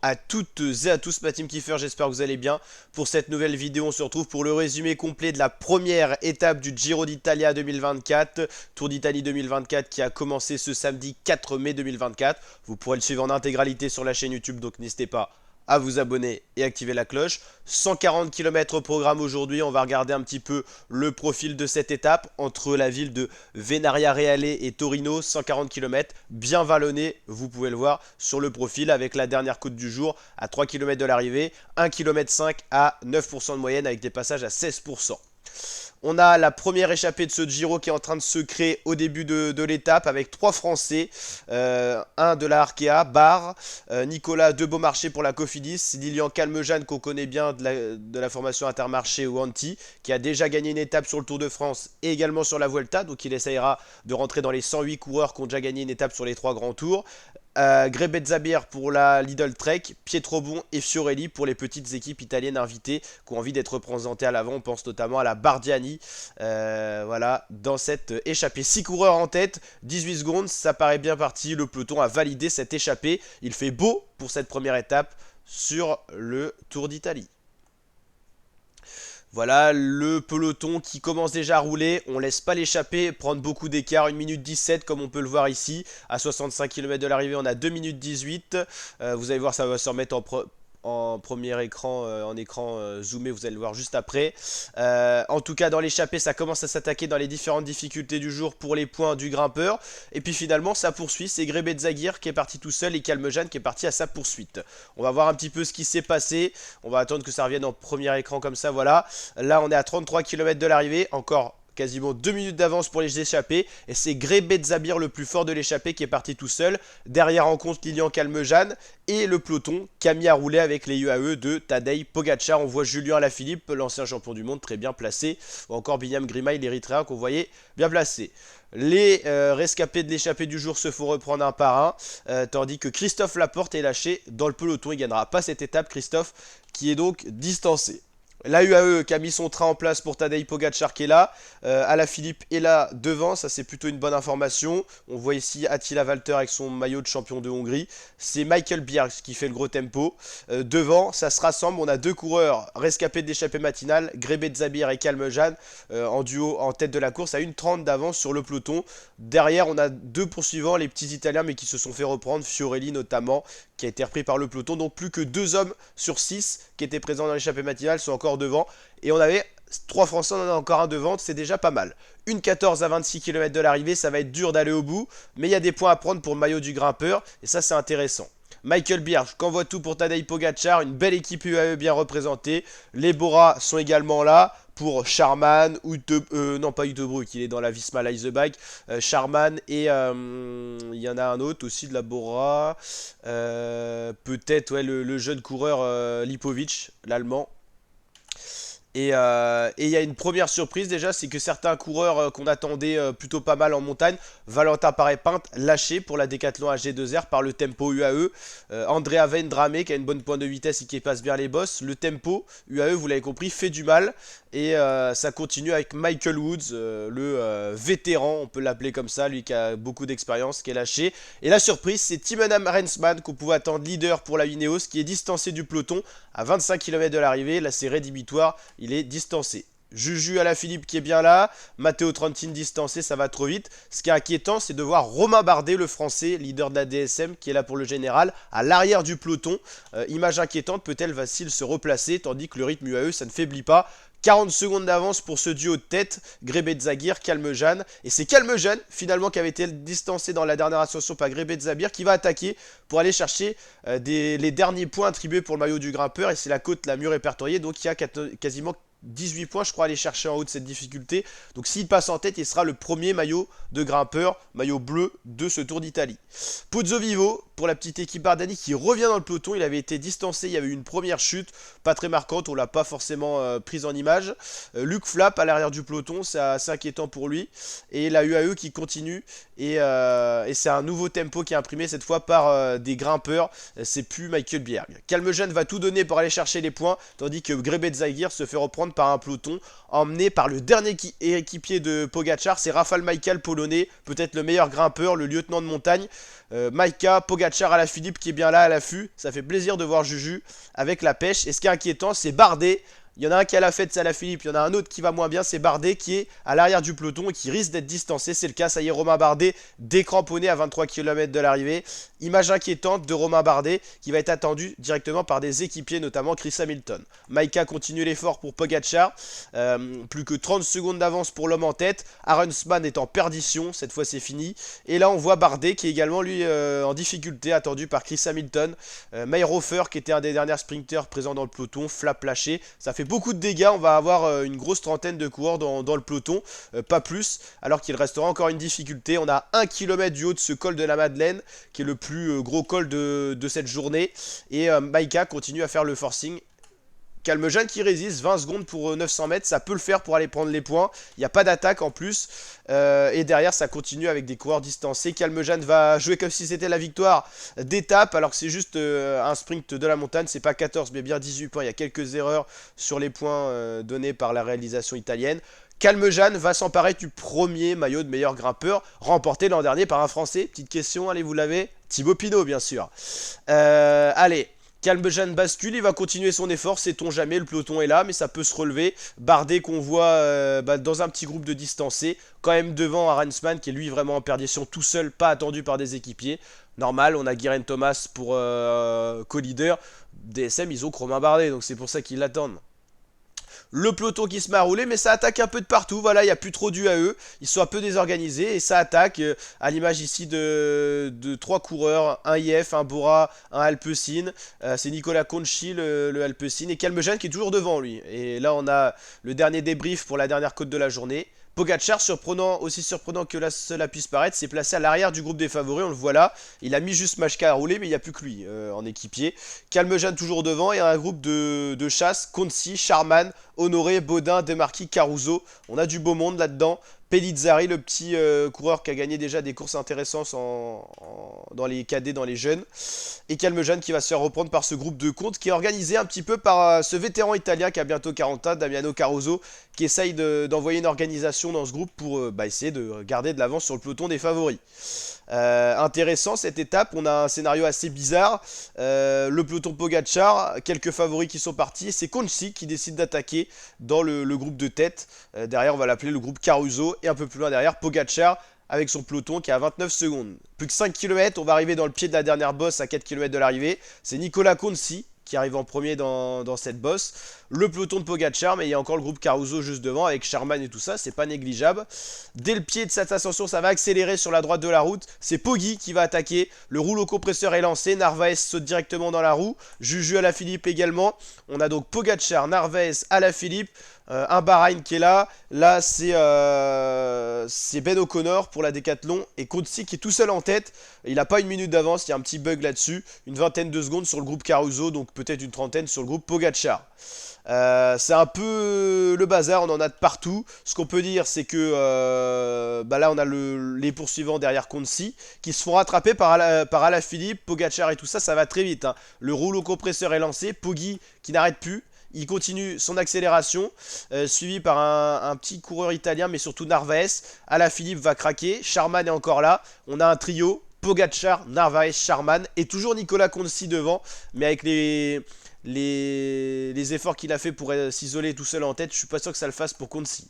à toutes et à tous ma team Kiffer, j'espère que vous allez bien. Pour cette nouvelle vidéo, on se retrouve pour le résumé complet de la première étape du Giro d'Italia 2024, Tour d'Italie 2024 qui a commencé ce samedi 4 mai 2024. Vous pourrez le suivre en intégralité sur la chaîne YouTube, donc n'hésitez pas à vous abonner et activer la cloche. 140 km au programme aujourd'hui, on va regarder un petit peu le profil de cette étape entre la ville de Venaria Reale et Torino, 140 km, bien vallonné, vous pouvez le voir sur le profil avec la dernière côte du jour à 3 km de l'arrivée, 1,5 km à 9% de moyenne avec des passages à 16%. On a la première échappée de ce Giro qui est en train de se créer au début de l'étape avec trois Français. Un de la Arkea, Barre, Nicolas de Beaumarchais pour la Cofidis, Lilian Calmejane qu'on connaît bien de la formation Intermarché ou Anti, qui a déjà gagné une étape sur le Tour de France et également sur la Vuelta, donc il essayera de rentrer dans les 108 coureurs qui ont déjà gagné une étape sur les trois grands tours. Grebe Zabir pour la Lidl Trek, Pietrobon et Fiorelli pour les petites équipes italiennes invitées qui ont envie d'être représentées à l'avant. On pense notamment à la Bardiani, voilà, dans cette échappée. 6 coureurs en tête, 18 secondes, ça paraît bien parti. Le peloton a validé cette échappée. Il fait beau pour cette première étape sur le Tour d'Italie. Voilà le peloton qui commence déjà à rouler, on laisse pas l'échapper, prendre beaucoup d'écart, 1 minute 17 comme on peut le voir ici, à 65 km de l'arrivée on a 2 minutes 18, vous allez voir ça va se remettre en premier écran, en écran zoomé, vous allez le voir juste après. En tout cas dans l'échappée ça commence à s'attaquer dans les différentes difficultés du jour pour les points du grimpeur. Et puis finalement ça poursuit, c'est Grebe Zagir qui est parti tout seul et Calmejane qui est parti à sa poursuite. On va voir un petit peu ce qui s'est passé, on va attendre que ça revienne en premier écran comme ça, voilà. Là on est à 33 km de l'arrivée, encore quasiment 2 minutes d'avance pour les échappés. Et c'est Grebe Zabir le plus fort de l'échappée qui est parti tout seul. Derrière en compte Lilian Calmejane et le peloton qui a mis à rouler avec les UAE de Tadej Pogacar. On voit Julien Alaphilippe, l'ancien champion du monde, très bien placé. Ou encore Binyam Girmay, l'Érythréen qu'on voyait bien placé. Les rescapés de l'échappée du jour se font reprendre un par un, tandis que Christophe Laporte est lâché dans le peloton. Il ne gagnera pas cette étape, Christophe, qui est donc distancé. La UAE qui a mis son train en place pour Tadej Pogacar qui est là. Alaphilippe est là devant, ça c'est plutôt une bonne information. On voit ici Attila Valter avec son maillot de champion de Hongrie. C'est Michael Bjerg qui fait le gros tempo. Devant, ça se rassemble, on a deux coureurs rescapés de l'échappée matinale, Grebe Zabir et Calmejane, en duo en tête de la course à 1,30 d'avance sur le peloton. Derrière, on a deux poursuivants, les petits Italiens mais qui se sont fait reprendre, Fiorelli notamment, qui a été repris par le peloton. Donc plus que 2 hommes sur 6 qui étaient présents dans l'échappée matinale sont encore devant. Et on avait 3 Français, on en a encore un devant, c'est déjà pas mal. 1,14 à 26 km de l'arrivée, ça va être dur d'aller au bout. Mais il y a des points à prendre pour le maillot du grimpeur. Et ça c'est intéressant. Michael Bjerg, qu'envoie tout pour Tadej Pogacar, une belle équipe UAE bien représentée. Les Bora sont également là pour Charman, non pas Utebrück, il est dans la Visma Leisebach, Charman et il y en a un autre aussi de la Bora, peut-être ouais, le jeune coureur Lipovic, l'allemand. Et il y a une première surprise déjà, c'est que certains coureurs qu'on attendait plutôt pas mal en montagne, Valentin Paré-Pinte lâché pour la Decathlon AG2R par le tempo UAE, Andrea Vendrame qui a une bonne pointe de vitesse et qui passe bien les bosses. Le tempo UAE, vous l'avez compris, fait du mal et ça continue avec Michael Woods, le vétéran, on peut l'appeler comme ça, lui qui a beaucoup d'expérience, qui est lâché. Et la surprise, c'est Timenham Rensman qu'on pouvait attendre leader pour la Ineos, qui est distancé du peloton à 25 km de l'arrivée. Là, c'est rédhibitoire. Il est distancé. Juju Alaphilippe qui est bien là, Matteo Trentin distancé, ça va trop vite. Ce qui est inquiétant, c'est de voir Romain Bardet, le français, leader de la DSM, qui est là pour le général, à l'arrière du peloton. Image inquiétante, peut-elle va-t-il se replacer, tandis que le rythme UAE, ça ne faiblit pas. 40 secondes d'avance pour ce duo de tête, Grebe Zagir, Calmejane. Et c'est Calmejane, finalement, qui avait été distancé dans la dernière ascension par Grebe Zagir, qui va attaquer pour aller chercher les derniers points attribués pour le maillot du grimpeur. Et c'est la côte la mieux répertoriée, donc il y a quasiment 18 points, je crois, à aller chercher en haut de cette difficulté. Donc s'il passe en tête, il sera le premier maillot de grimpeur, maillot bleu de ce Tour d'Italie. Pozzo Vivo, pour la petite équipe Bardani, qui revient dans le peloton. Il avait été distancé, il y avait eu une première chute, pas très marquante, on l'a pas forcément prise en image. Luc Flapp à l'arrière du peloton, c'est assez inquiétant pour lui. Et la UAE qui continue, et c'est un nouveau tempo qui est imprimé cette fois par des grimpeurs. C'est plus Michael Bjerg. Calmejane va tout donner pour aller chercher les points, tandis que Grebe Zagir se fait reprendre par un peloton, emmené par le dernier équipier de Pogacar, c'est Rafał Majka, le polonais, peut-être le meilleur grimpeur, le lieutenant de montagne. Majka, Pogacar, Alaphilippe qui est bien là à l'affût, ça fait plaisir de voir Juju avec la pêche. Et ce qui est inquiétant, c'est Bardet. Il y en a un qui a la fête, c'est Alaphilippe. Il y en a un autre qui va moins bien, c'est Bardet qui est à l'arrière du peloton et qui risque d'être distancé. C'est le cas, ça y est, Romain Bardet décramponné à 23 km de l'arrivée. Image inquiétante de Romain Bardet qui va être attendu directement par des équipiers, notamment Chris Hamilton. Majka continue l'effort pour Pogacar. Plus que 30 secondes d'avance pour l'homme en tête. Arensman est en perdition, cette fois c'est fini. Et là on voit Bardet qui est également lui en difficulté, attendu par Chris Hamilton. Mayhofer qui était un des derniers sprinters présents dans le peloton, flap lâché. Ça fait beaucoup de dégâts, on va avoir une grosse trentaine de coureurs dans le peloton, pas plus, alors qu'il restera encore une difficulté. On a 1 km du haut de ce col de la Madeleine, qui est le plus gros col de cette journée, et Majka continue à faire le forcing. Calmejane qui résiste, 20 secondes pour 900 mètres, ça peut le faire pour aller prendre les points. Il n'y a pas d'attaque en plus. Et derrière, ça continue avec des coureurs distancés. Calmejane va jouer comme si c'était la victoire d'étape, alors que c'est juste un sprint de la montagne. C'est pas 14, mais bien 18 points. Il y a quelques erreurs sur les points donnés par la réalisation italienne. Calmejane va s'emparer du premier maillot de meilleur grimpeur, remporté l'an dernier par un Français. Petite question, allez, vous l'avez? Thibaut Pinot, bien sûr. Allez. Calmejane bascule, il va continuer son effort, sait-on jamais, le peloton est là, mais ça peut se relever. Bardet qu'on voit dans un petit groupe de distancés, quand même devant Arensman qui est lui vraiment en perdition tout seul, pas attendu par des équipiers. Normal, on a Geraint Thomas pour co-leader. DSM, ils ont Romain Bardet, donc c'est pour ça qu'ils l'attendent. Le peloton qui se met à rouler, mais ça attaque un peu de partout. Voilà, il n'y a plus trop d'UAE. Ils sont un peu désorganisés et ça attaque à l'image ici de 3 coureurs, un IF, un Bora, un Alpecin. C'est Nicolas Conchi, le Alpecin, et Calmejane qui est toujours devant lui. Et là, on a le dernier débrief pour la dernière côte de la journée. Pogacar, aussi surprenant que cela puisse paraître, s'est placé à l'arrière du groupe des favoris, on le voit là. Il a mis juste Majka à rouler, mais il n'y a plus que lui en équipier. Calmejane toujours devant et un groupe de chasse, Conci, Charman, Honoré, Baudin, Demarquis, Caruso. On a du beau monde là-dedans. Pellizzari, le petit coureur qui a gagné déjà des courses intéressantes dans les cadets, dans les jeunes. Et Calmejane qui va se faire reprendre par ce groupe de compte qui est organisé un petit peu par ce vétéran italien qui a bientôt 40 ans, Damiano Caruso, qui essaye d'envoyer une organisation dans ce groupe pour essayer de garder de l'avance sur le peloton des favoris. Intéressant cette étape, on a un scénario assez bizarre. Le peloton Pogacar, quelques favoris qui sont partis, c'est Conci qui décide d'attaquer dans le groupe de tête. Derrière on va l'appeler le groupe Caruso et un peu plus loin derrière Pogacar avec son peloton qui est à 29 secondes. Plus que 5 km, on va arriver dans le pied de la dernière bosse à 4 km de l'arrivée. C'est Nicolas Conci qui arrive en premier dans cette bosse. Le peloton de Pogacar, mais il y a encore le groupe Caruso juste devant avec Charman et tout ça, c'est pas négligeable. Dès le pied de cette ascension, ça va accélérer sur la droite de la route. C'est Poggi qui va attaquer. Le rouleau compresseur est lancé. Narvaez saute directement dans la roue. Juju Alaphilippe également. On a donc Pogacar, Narvaez, Alaphilippe. Un Bahreïn qui est là. Là, c'est Ben O'Connor pour la Décathlon. Et Conci qui est tout seul en tête. Il n'a pas une minute d'avance. Il y a un petit bug là-dessus. Une vingtaine de secondes sur le groupe Caruso. Donc peut-être une trentaine sur le groupe Pogacar. C'est un peu le bazar, on en a de partout. Ce qu'on peut dire, c'est que là on a les poursuivants derrière Conci qui se font rattraper par Alaphilippe, Pogacar et tout ça, ça va très vite. Hein. Le rouleau compresseur est lancé, Poggi qui n'arrête plus. Il continue son accélération, suivi par un petit coureur italien, mais surtout Narvaez. Alaphilippe va craquer, Charman est encore là. On a un trio, Pogacar, Narvaez, Charman, et toujours Nicolas Conci devant, mais avec les efforts qu'il a fait pour s'isoler tout seul en tête, je suis pas sûr que ça le fasse pour Conci.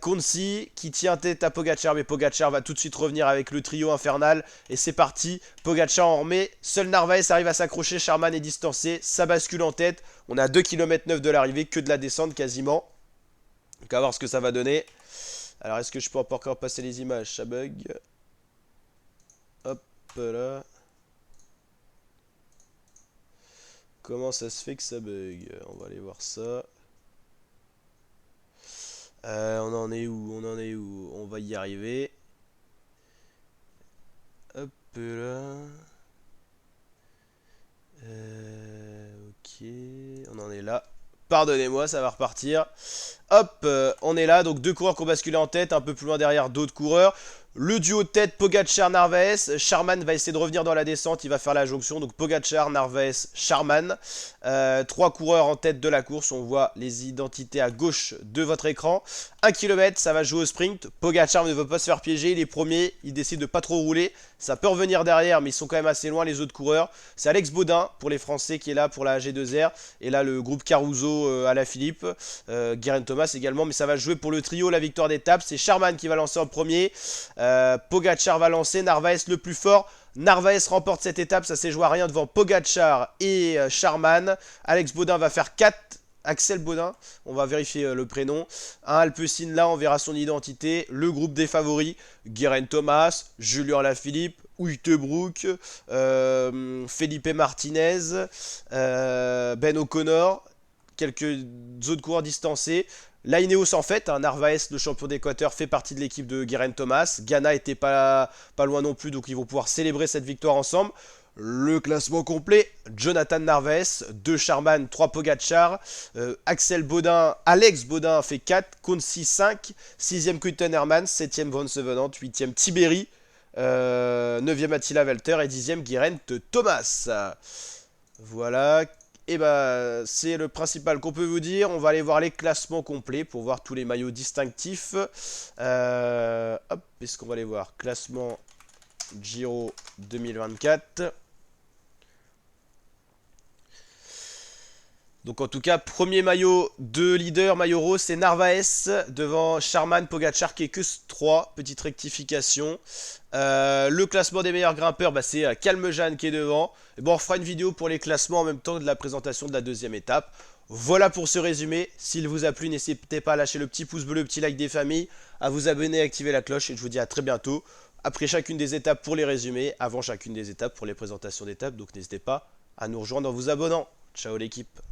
Conci qui tient tête à Pogacar, mais Pogacar va tout de suite revenir avec le trio infernal et c'est parti. Pogacar en remet, seul Narvaez arrive à s'accrocher, Charman est distancé, ça bascule en tête. On a 2 km 9 de l'arrivée, que de la descente quasiment. Donc à voir ce que ça va donner. Alors est-ce que je peux encore passer les images? Ça bug. Hop là. Comment ça se fait que ça bug? On va aller voir ça. On en est où? On en est où? On va y arriver. Hop là. Ok. On en est là. Pardonnez-moi, ça va repartir. Hop, on est là. Donc deux coureurs qui ont basculé en tête. Un peu plus loin derrière, d'autres coureurs. Le duo de tête, Pogacar-Narvaez. Charman va essayer de revenir dans la descente, il va faire la jonction. Donc Pogacar, Narvaez, Charman. Trois coureurs en tête de la course, on voit les identités à gauche de votre écran. 1 km, ça va jouer au sprint. Pogacar ne veut pas se faire piéger, il est premier, il décide de pas trop rouler. Ça peut revenir derrière, mais ils sont quand même assez loin les autres coureurs. C'est Alex Baudin pour les Français qui est là pour la G2R. Et là le groupe Caruso à la Philippe. Guerin Thomas également, mais ça va jouer pour le trio la victoire d'étape. C'est Charman qui va lancer en premier. Pogacar va lancer, Narvaez le plus fort. Narvaez remporte cette étape, ça s'est joué à rien devant Pogacar et Charman. Alex Baudin va faire 4. Axel Baudin, on va vérifier le prénom. Un Alpecin là, on verra son identité. Le groupe des favoris, Guerin Thomas, Julien Alaphilippe, Uytebroek, Felipe Martinez, Ben O'Connor, quelques autres coureurs distancés. L'Ineos en fait, Narvaez, le champion d'Équateur, fait partie de l'équipe de Guerin Thomas. Ghana était pas loin non plus, donc ils vont pouvoir célébrer cette victoire ensemble. Le classement complet, Jonathan Narvaez, 2 Charman, 3 Pogacar, Axel Baudin, Alex Baudin fait 4, Konsi 5, 6ème Quinten Hermans, 7ème Van Sevenant, 8ème Tiberi, 9ème Attila Valter et 10ème Guerin Thomas. Voilà, et bah c'est le principal qu'on peut vous dire. On va aller voir les classements complets pour voir tous les maillots distinctifs. Hop, est-ce qu'on va aller voir classement Giro 2024. Donc en tout cas, premier maillot de leader, maillot rose, c'est Narvaez devant Charman, Pogacar qui est que 3, petite rectification. Le classement des meilleurs grimpeurs, bah, c'est Calmejane qui est devant. Et bon, on fera une vidéo pour les classements en même temps de la présentation de la deuxième étape. Voilà pour ce résumé. S'il vous a plu, n'hésitez pas à lâcher le petit pouce bleu, le petit like des familles, à vous abonner, à activer la cloche et je vous dis à très bientôt. Après chacune des étapes pour les résumés, avant chacune des étapes pour les présentations d'étapes. Donc n'hésitez pas à nous rejoindre en vous abonnant. Ciao l'équipe.